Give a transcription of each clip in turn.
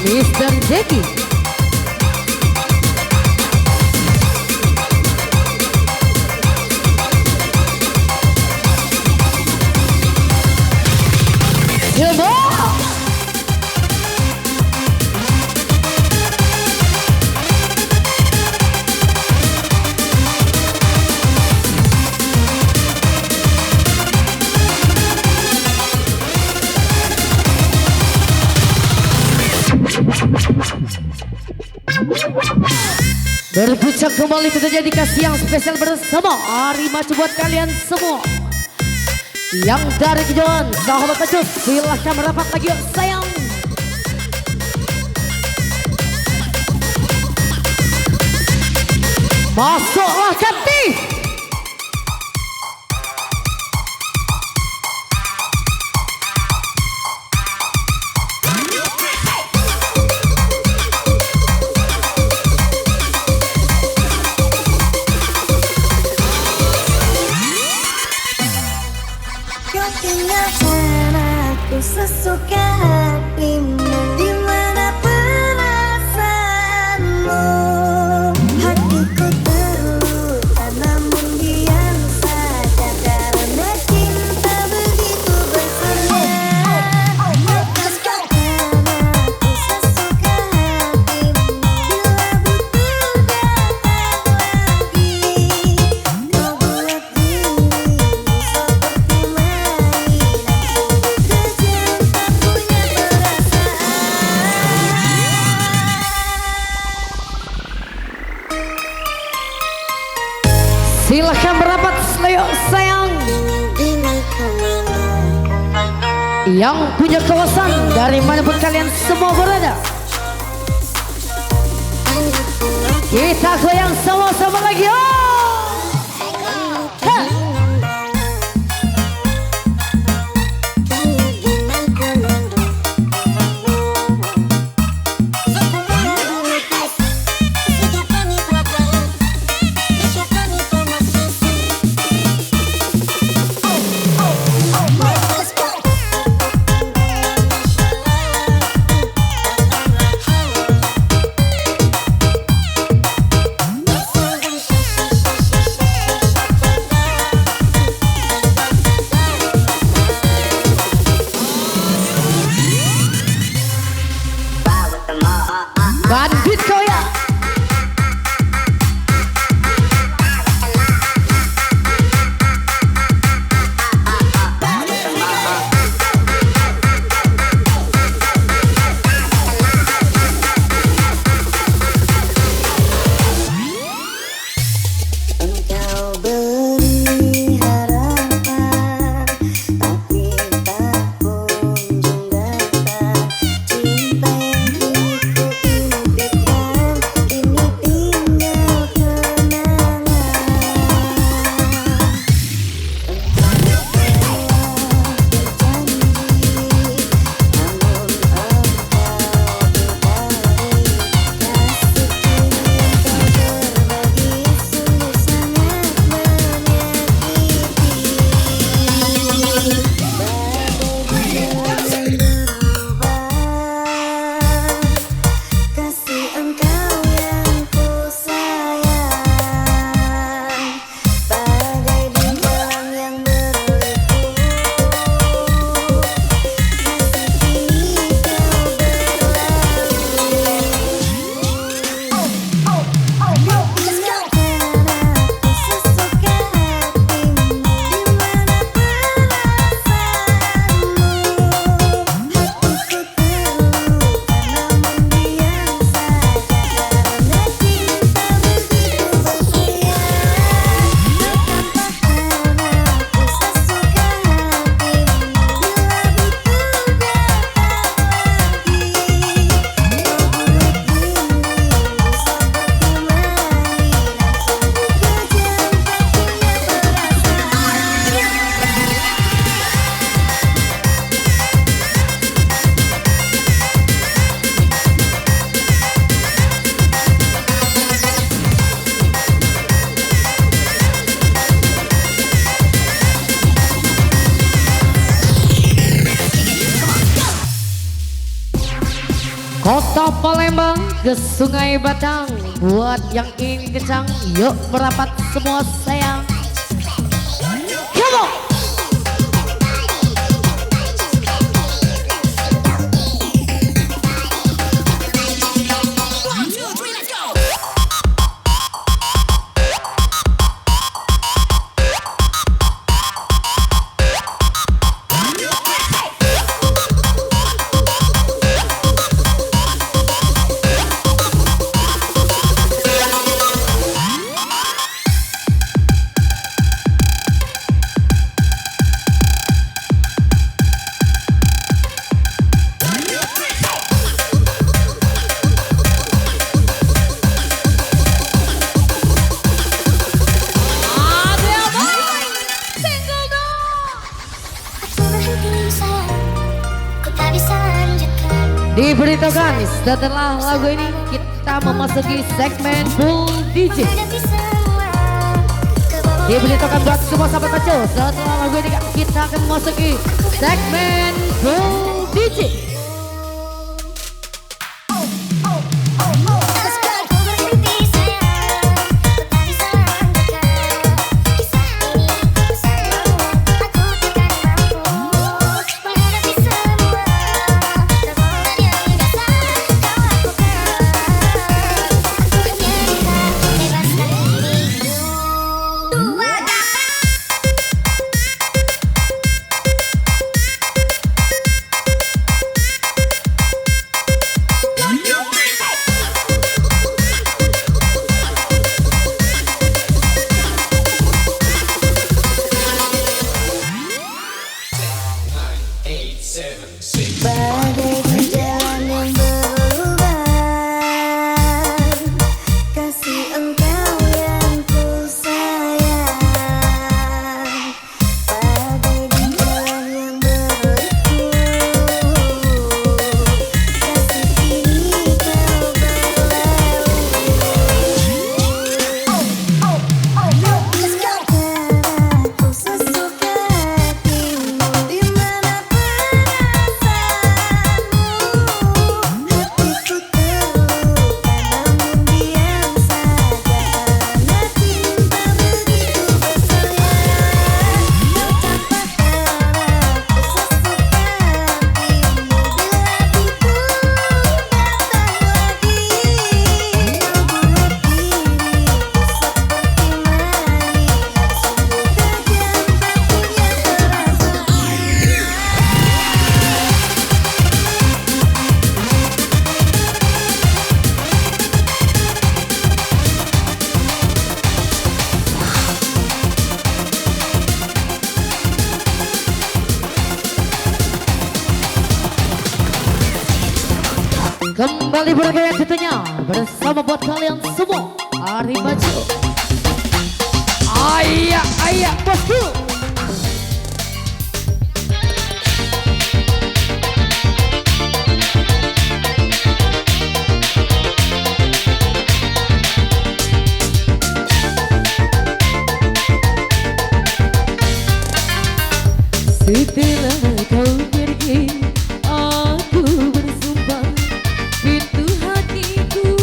Mr. Jackie. Berpuncak kembali tentunya di kasih yang spesial bersama Arima buat kalian semua. Yang dari kejauhan sahabat kejut silahkan merapat lagi yuk sayang. Masuklah Kanti. Sesuka hatimu di mana perasaanmu. Hatiku terluka namun diam saja karena cinta begitu besarnya. Karena aku sesuka hatimu bila butuh datang lagi. Kau buat dirimu seperti silahkan merapat yuk sayang. Yang punya kawasan dari manapun kalian semua berada, kita goyang sama-sama lagi yuk. Bandit kau ya. engkau beri harapan tapi tak kunjung datang. Cinta yang ku impikan Kota Palembang ke Sungai Batang, buat yang ingin kencang, yuk merapat semua sayang. Come on. Diberitahukan setelah lagu ini kita memasuki segmen Full DJ. Diberitahukan buat semua sahabat Pacu, setelah lagu ini kita akan memasuki segmen Full DJ. Badai di jalan yang berubah, kasih engkau yang ku sayang. Badai di jalan yang berlaku, kasih ini kau berlalu. Aku sesuka hatimu di mana Kembali bergaya tentunya bersama buat kalian semua Ari Maju. Ayah bosku. Setelah kau pergi, aku bersumpah pintu hatiku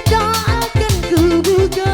tak akan ku buka.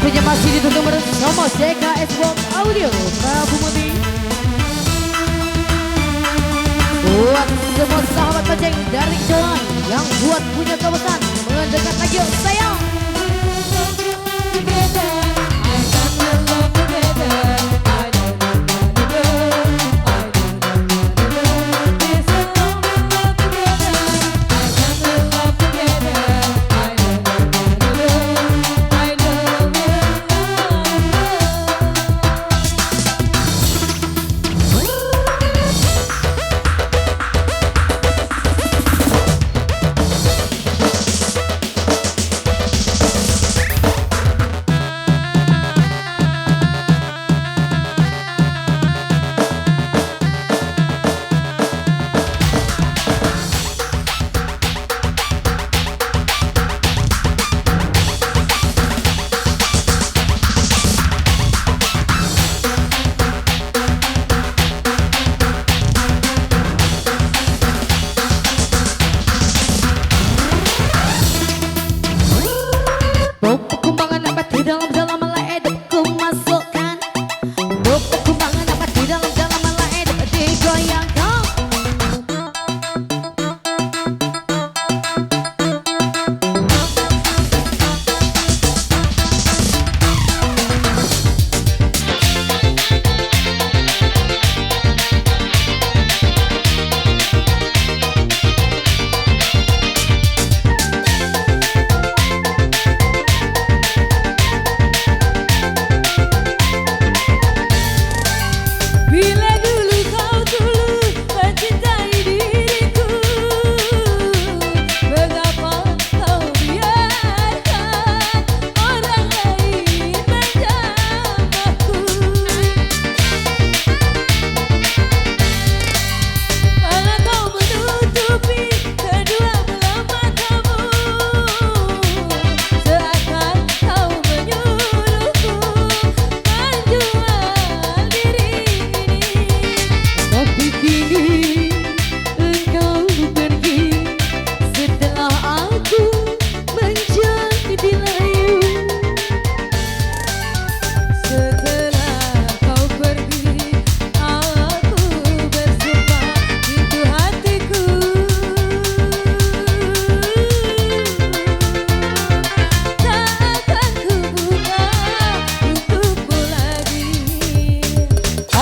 waktunya masih ditutup bersama JKS World Audio Prabu Mudi. Buat semua sahabat bajeng dari Jalan yang buat punya kawasan mendekat lagi yuk sayang.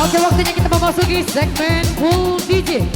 Oke, waktunya kita memasuki segmen Full DJ.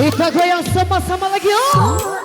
Kita goyang sama-sama lagi yuk.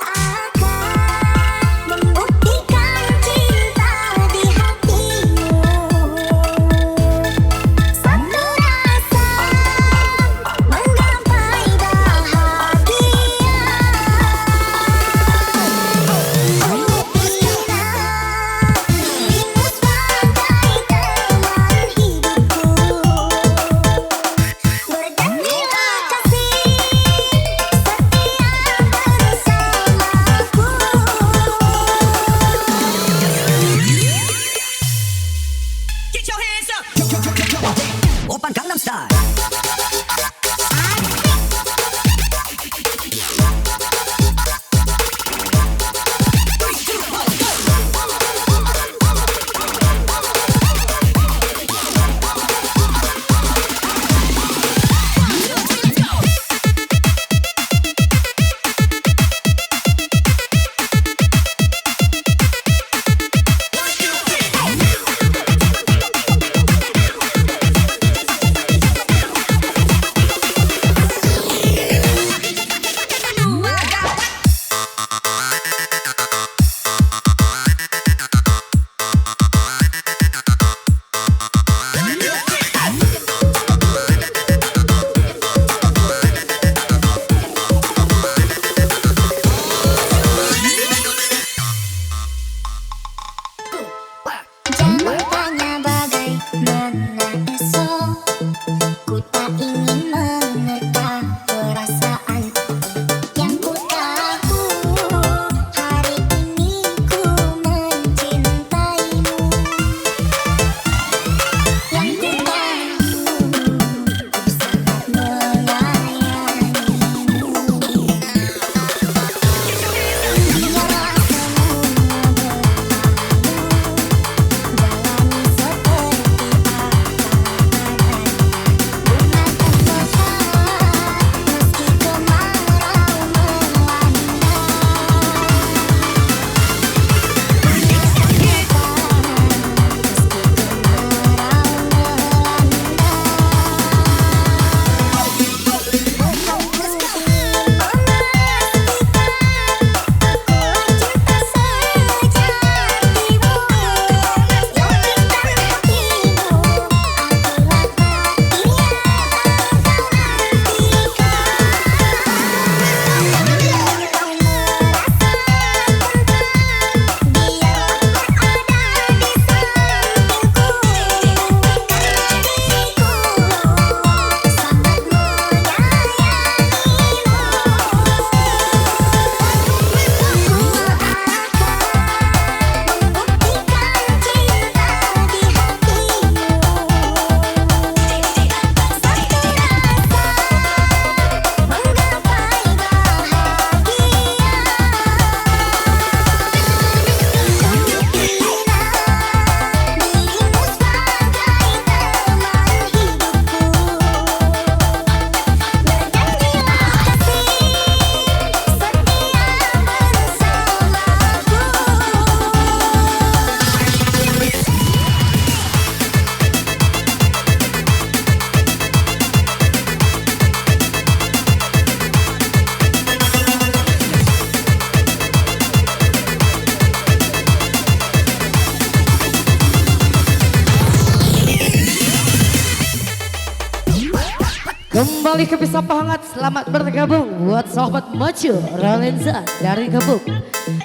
Kembali ke Pisah Hangat, selamat bergabung buat sahabat Maju Rolenza dari Gebuk.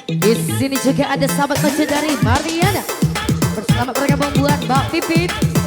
Di sini juga ada sahabat Maju dari Mariana. Berselamat bergabung buat Mbak Pipit.